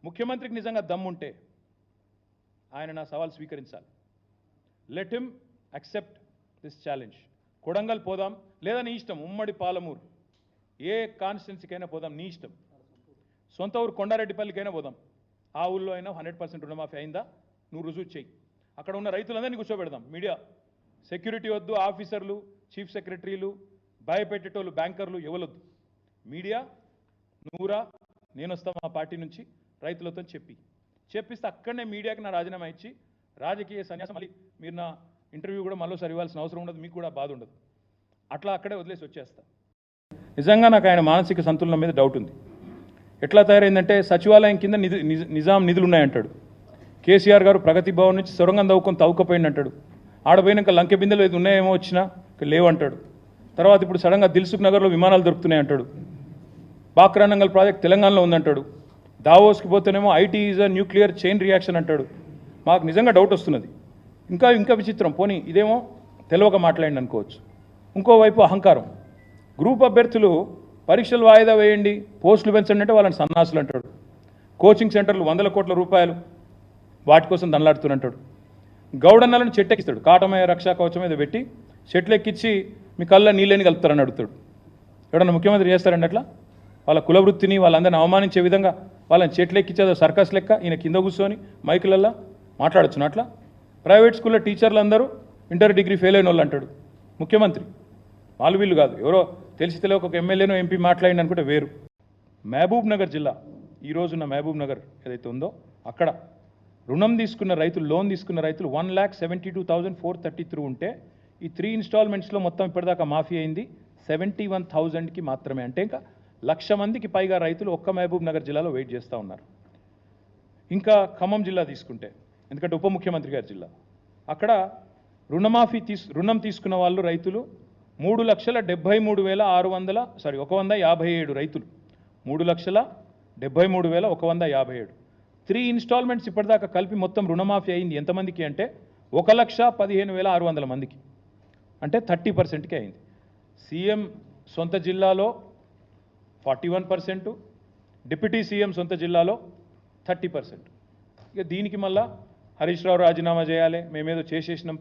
ముఖ్యమంత్రికి నిజంగా దమ్ముంటే ఆయన నా సవాల్ స్వీకరించాలి. Let him accept this challenge. Kodangal పోదాం, లేదా నీ ఇష్టం, ఉమ్మడి పాలమూరు ఏ కాన్స్టిట్యున్సీకైనా పోదాం, నీ ఇష్టం. సొంత ఊరు కొండారెడ్డిపల్లికైనా పోదాం. ఆ ఊళ్ళో అయినా 100% రుణమాఫీ అయిందా నువ్వు రుజువు చేయి. అక్కడ ఉన్న రైతులందరినీ కూర్చోబెడదాం. మీడియా సెక్యూరిటీ వద్దు, ఆఫీసర్లు, చీఫ్ సెక్రటరీలు, భయపెట్టేటోళ్ళు, బ్యాంకర్లు ఎవరొద్దు. మీడియా నువ్వురా, నేను వస్తా మా పార్టీ నుంచి రైతులతో చెప్పిస్తే అక్కడనే మీడియాకి నా రాజీనామా ఇచ్చి రాజకీయ సన్యాసం. మళ్ళీ మీరు నా ఇంటర్వ్యూ కూడా మళ్ళీసారి ఇవ్వాల్సిన అవసరం ఉండదు, మీకు కూడా బాధ ఉండదు. అట్లా అక్కడే వదిలేసి వచ్చేస్తా. నిజంగా నాకు ఆయన మానసిక సంతులనం మీద డౌట్ ఉంది. ఎట్లా తయారైందంటే సచివాలయం కింద నిజాం నిధులు ఉన్నాయంటాడు. కేసీఆర్ గారు ప్రగతి భవన్ నుంచి సొరంగం తవ్వుకపోయింది అంటాడు. ఆడపోయినాక లంకె బిందెలు ఏది ఉన్నాయేమో వచ్చినా లేవంటాడు. తర్వాత ఇప్పుడు సడన్గా దిల్సుఖ్ నగర్లో విమానాలు దొరుకుతున్నాయి అంటాడు. బాక్రానంగల్ ప్రాజెక్ట్ తెలంగాణలో ఉందంటాడు. దావోస్కి పోతేనేమో IT is a nuclear chain reaction అంటాడు. మాకు నిజంగా డౌట్ వస్తున్నది. ఇంకా విచిత్రం, పోనీ ఇదేమో తెలియక మాట్లాడింది అనుకోవచ్చు. ఇంకోవైపు అహంకారం. గ్రూప్ అభ్యర్థులు పరీక్షలు వాయిదా వేయండి, పోస్టులు పెంచండి అంటే వాళ్ళని సన్నాసులు అంటాడు. కోచింగ్ సెంటర్లు 100 కోట్ల రూపాయలు వాటి కోసం దండలాడుతున్నట్టాడు. గౌడన్నలను చెట్టెక్కిస్తాడు. కాటమయ రక్షా కవచం మీద పెట్టి చెట్లు ఎక్కించి మీ కళ్ళ నీళ్ళని కలుపుతారని అడుగుతాడు. ఎవడన్నా ముఖ్యమంత్రి చేస్తారండి అట్లా? వాళ్ళ కులవృత్తిని వాళ్ళందరిని అవమానించే విధంగా వాళ్ళని చెట్లు ఎక్కించేదో సర్కస్ లెక్క ఈయన కింద కూర్చొని మైకులల్లో మాట్లాడొచ్చును. అట్లా ప్రైవేట్ స్కూల్లో టీచర్లు అందరూ ఇంటర్ డిగ్రీ ఫెయిల్ అయిన వాళ్ళు అంటాడు ముఖ్యమంత్రి. వాళ్ళు వీళ్ళు కాదు, ఎవరో తెలిసి తెలియక ఒక ఎమ్మెల్యేనో ఎంపీ మాట్లాడింది అనుకుంటే వేరు. మహబూబ్ నగర్ జిల్లా, ఈరోజున్న మహబూబ్ నగర్ ఏదైతే ఉందో అక్కడ లోన్ తీసుకున్న రైతులు 1,72,433 ఉంటే ఈ 3 ఇన్స్టాల్మెంట్స్లో మొత్తం ఇప్పటిదాకా మాఫీ అయింది 71,000కి మాత్రమే. అంటే ఇంకా 1,00,000 మందికి పైగా రైతులు ఒక్క మహబూబ్ నగర్ జిల్లాలో వెయిట్ చేస్తూ ఉన్నారు. ఇంకా ఖమ్మం జిల్లా తీసుకుంటే, ఎందుకంటే ఉప ముఖ్యమంత్రి గారి జిల్లా, అక్కడ రుణం తీసుకున్న వాళ్ళు రైతులు 157 రైతులు, 3,73,157. 3 ఇన్స్టాల్మెంట్స్ ఇప్పటిదాకా కలిపి మొత్తం రుణమాఫీ అయింది ఎంతమందికి అంటే 1,15,600 మందికి, అంటే 30%కి అయింది. సీఎం సొంత జిల్లాలో 41%, డిప్యూటీ సీఎం సొంత జిల్లాలో 30%. ఇక దీనికి మళ్ళా హరీష్ రావు రాజీనామా చేయాలి, మేమేదో చేసేసినాం